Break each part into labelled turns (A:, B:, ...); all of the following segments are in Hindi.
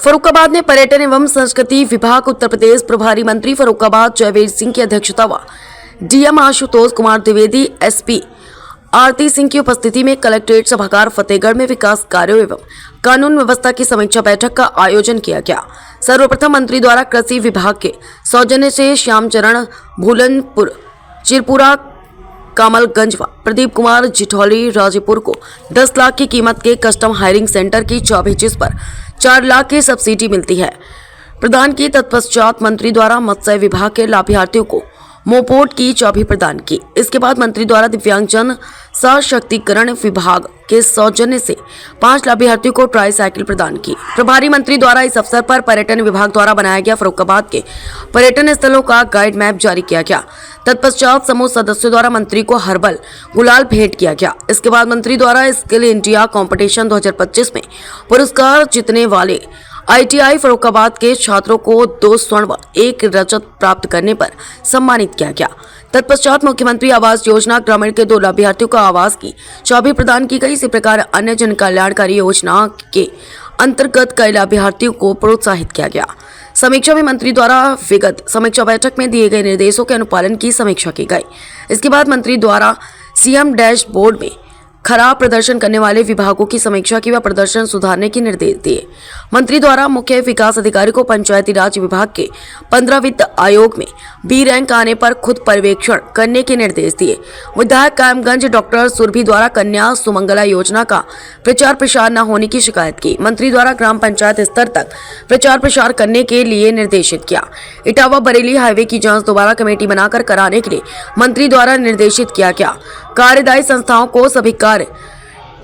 A: फर्रुखाबाद में पर्यटन एवं संस्कृति विभाग उत्तर प्रदेश प्रभारी मंत्री फर्रुखाबाद जयवीर सिंह की अध्यक्षता व डीएम आशुतोष कुमार द्विवेदी, एसपी आरती सिंह की उपस्थिति में कलेक्ट्रेट सभागार फतेहगढ़ में विकास कार्यों एवं कानून व्यवस्था की समीक्षा बैठक का आयोजन किया गया। सर्वप्रथम मंत्री द्वारा कृषि विभाग के सौजन्य से श्यामचरण भूलनपुर, चिरपुरा, कामलगंज व प्रदीप कुमार जिठौली राजेपुर को 10 लाख की कीमत के कस्टम हायरिंग सेंटर की चाबी, जिस पर 4 लाख की सब्सिडी मिलती है, प्रदान की। तत्पश्चात मंत्री द्वारा मत्स्य विभाग के लाभार्थियों को मोपोट की चाबी प्रदान की। इसके बाद मंत्री द्वारा दिव्यांगजन सशक्तिकरण विभाग के सौजन्य से 5 लाभार्थियों को ट्राई साइकिल प्रदान की। प्रभारी मंत्री द्वारा इस अवसर पर पर्यटन विभाग द्वारा बनाया गया फर्रुखाबाद के पर्यटन स्थलों का गाइड मैप जारी किया गया। तत्पश्चात समूह सदस्यों द्वारा मंत्री को हर्बल गुलाल भेंट किया गया। इसके बाद मंत्री द्वारा स्किल इंडिया कंपटीशन 2025 में पुरस्कार जीतने वाले ITI फर्रुखाबाद के छात्रों को 2 स्वर्ण व 1 रजत प्राप्त करने पर सम्मानित किया गया। तत्पश्चात मुख्यमंत्री आवास योजना ग्रामीण के 2 लाभार्थियों को आवास की चाबी प्रदान की गई। इसी प्रकार अन्य जन कल्याणकारी योजना के अंतर्गत कई लाभार्थियों को प्रोत्साहित किया गया। समीक्षा में मंत्री द्वारा विगत समीक्षा बैठक में दिए गए निर्देशों के अनुपालन की समीक्षा की गई। इसके बाद मंत्री द्वारा CM डैशबोर्ड में खराब प्रदर्शन करने वाले विभागों की समीक्षा की व प्रदर्शन सुधारने के निर्देश दिए। मंत्री द्वारा मुख्य विकास अधिकारी को पंचायती राज विभाग के 15 वित्त आयोग में B रैंक आने पर खुद पर्यवेक्षण करने के निर्देश दिए। विधायक कायमगंज डॉक्टर सुरभि द्वारा कन्या सुमंगला योजना का प्रचार प्रसार न होने की शिकायत की। मंत्री द्वारा ग्राम पंचायत स्तर तक प्रचार प्रसार करने के लिए निर्देशित किया। इटावा बरेली हाईवे की जांच दोबारा कमेटी बनाकर कराने के लिए मंत्री द्वारा निर्देशित किया गया। कार्यदायी संस्थाओं को सभी कार्य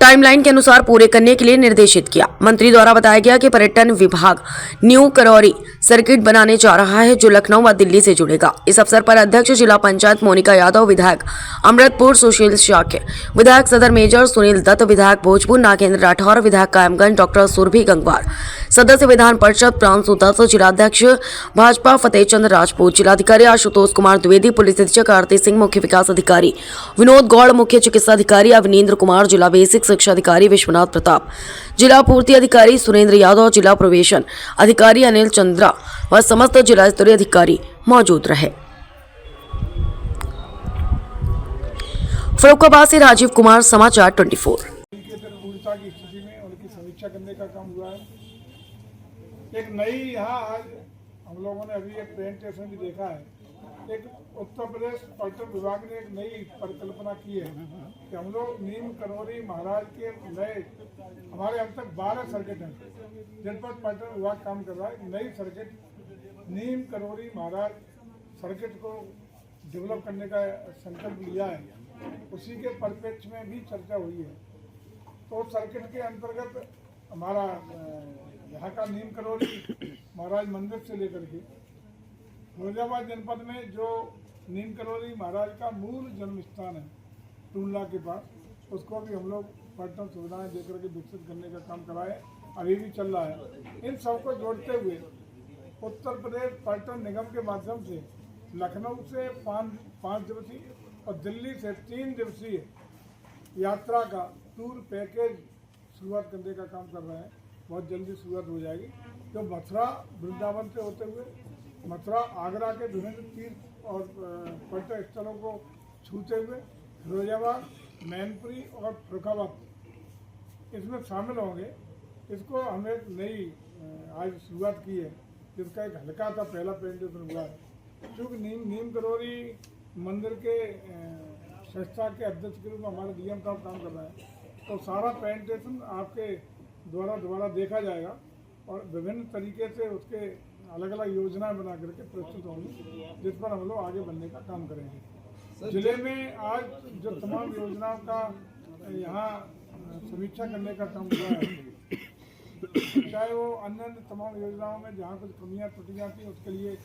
A: टाइमलाइन के अनुसार पूरे करने के लिए निर्देशित किया। मंत्री द्वारा बताया गया कि पर्यटन विभाग न्यू करौरी सर्किट बनाने जा रहा है, जो लखनऊ व दिल्ली से जुड़ेगा। इस अवसर पर अध्यक्ष जिला पंचायत मोनिका यादव, विधायक अमृतपुर सुशील शाक्य, विधायक सदर मेजर सुनील दत्त, विधायक भोजपुर नागेंद्र राठौर, विधायक कायमगंज डॉक्टर सुरभि गंगवार, सदस्य विधान परिषद प्रांशु दत्त, जिलाध्यक्ष भाजपा फतेहचंद राजपूत, जिलाधिकारी आशुतोष कुमार द्विवेदी, पुलिस अधीक्षक आरती सिंह, मुख्य विकास अधिकारी विनोद गौड़, मुख्य चिकित्सा अधिकारी अवनीन्द्र कुमार, जिला बेसिक शिक्षा अधिकारी विश्वनाथ प्रताप, जिला पूर्ति अधिकारी सुरेंद्र यादव, जिला प्रवेशन अधिकारी अनिल चंद्रा व समस्त जिला स्तरीय अधिकारी मौजूद रहे। फर्रुखाबाद से राजीव कुमार, समाचार 24।
B: पूर्णता की स्थिति में उनकी समीक्षा करने का काम हुआ है। एक नई यहाँ आज हम लोगों ने अभी एक प्रेजेंटेशन भी देखा है। एक उत्तर प्रदेश पर्यटन विभाग ने एक नई परिकल्पना की है कि हम लोग नीम करौरी महाराज के नए, हमारे अब तक 12 सर्किट हैं जिन पर पर्यटन विभाग काम कर रहा है। नई सर्किट नीम करौरी महाराज सर्किट को डेवलप करने का संकल्प लिया है। उसी के परिप्रेक्ष्य में भी चर्चा हुई है। तो सर्किट के अंतर्गत हमारा यहाँ का नीम करौरी महाराज मंदिर से लेकर के फिरोजाबाद जनपद में जो नीम करौरी महाराज का मूल जन्म स्थान है टूला के पास, उसको भी हम लोग पर्यटन सुविधाएं देकर के विकसित करने का काम कराए, अभी भी चल रहा है। इन सबको जोड़ते हुए उत्तर प्रदेश पर्यटन निगम के माध्यम से लखनऊ से 5 दिवसीय और दिल्ली से 3 दिवसीय यात्रा का टूर पैकेज शुरुआत करने का काम कर रहे हैं। बहुत जल्दी शुरुआत हो जाएगी, जो मथुरा वृंदावन से होते हुए मथुरा आगरा के विभिन्न तीर्थ और पर्यटन स्थलों को छूते हुए फिरोजाबाद, मैनपुरी और फर्रुखाबाद इसमें शामिल होंगे। इसको हमने नई आज शुरुआत की है, जिसका एक हल्का सा पहला प्रेजेंटेशन हुआ है। क्योंकि नीम करौरी मंदिर के संस्था के अध्यक्ष के रूप में हमारे DM साहब काम कर रहे हैं, तो सारा प्रेजेंटेशन आपके द्वारा दोबारा देखा जाएगा और विभिन्न तरीके से उसके अलग अलग योजनाएं बना करके प्रस्तुत होंगी, जिस पर हम लोग आगे बढ़ने का काम करेंगे। जिले में आज जो तमाम योजनाओं का यहाँ समीक्षा करने का काम हुआ है, चाहे वो अन्य तमाम योजनाओं में जहाँ कुछ कमियाँ त्रुटियाँ थी उसके लिए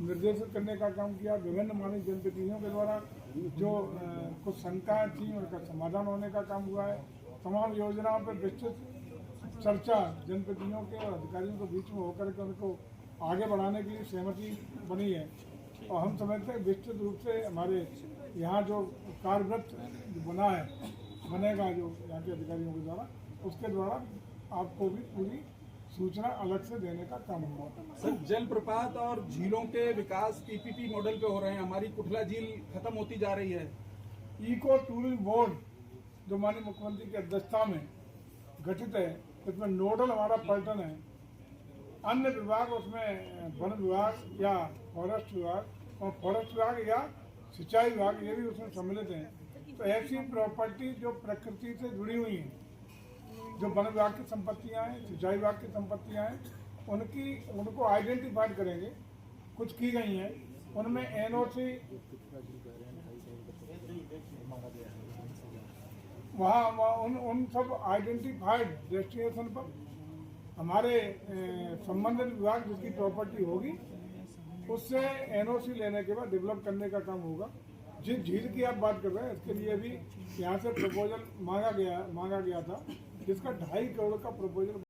B: निर्देशित करने का काम किया। विभिन्न माननीय जनप्रतिनिधियों के द्वारा जो कुछ शंकाएँ थी उनका समाधान होने का काम हुआ है। तमाम योजनाओं पर विस्तृत चर्चा जनप्रतिनिधियों के और अधिकारियों के बीच में होकर के उनको आगे बढ़ाने के लिए सहमति बनी है। और हम समझते हैं विस्तृत रूप से हमारे यहाँ जो कार्यवृत्त बना है बनेगा जो यहाँ के अधिकारियों के द्वारा, उसके द्वारा आपको भी पूरी सूचना अलग से देने का काम हुआ।
C: सर, जलप्रपात और झीलों के विकास पीपीपी मॉडल पे हो रहे हैं। हमारी कुठला झील खत्म होती जा रही है।
B: इको टूरिज्म बोर्ड जो माननीय मुख्यमंत्री की अध्यक्षता में गठित है, इसमें नोडल हमारा पर्यटन है, अन्य विभाग उसमें वन विभाग या फॉरेस्ट विभाग और फॉरेस्ट विभाग या सिंचाई विभाग ये भी उसमें सम्मिलित हैं। तो ऐसी प्रॉपर्टी जो प्रकृति से जुड़ी हुई हैं, जो वन विभाग की संपत्तियां हैं, सिंचाई विभाग की संपत्तियां हैं, उनको आइडेंटिफाइड करेंगे। कुछ की गई हैं, उनमें एनओसी वहाँ उन सब आइडेंटिफाइड डेस्टिनेशन पर हमारे संबंधित विभाग जिसकी प्रॉपर्टी होगी उससे एनओसी लेने के बाद डेवलप करने का काम होगा। जिस झील की आप बात कर रहे हैं इसके लिए भी यहाँ से प्रपोजल मांगा गया था, जिसका 2.5 करोड़ का प्रपोजल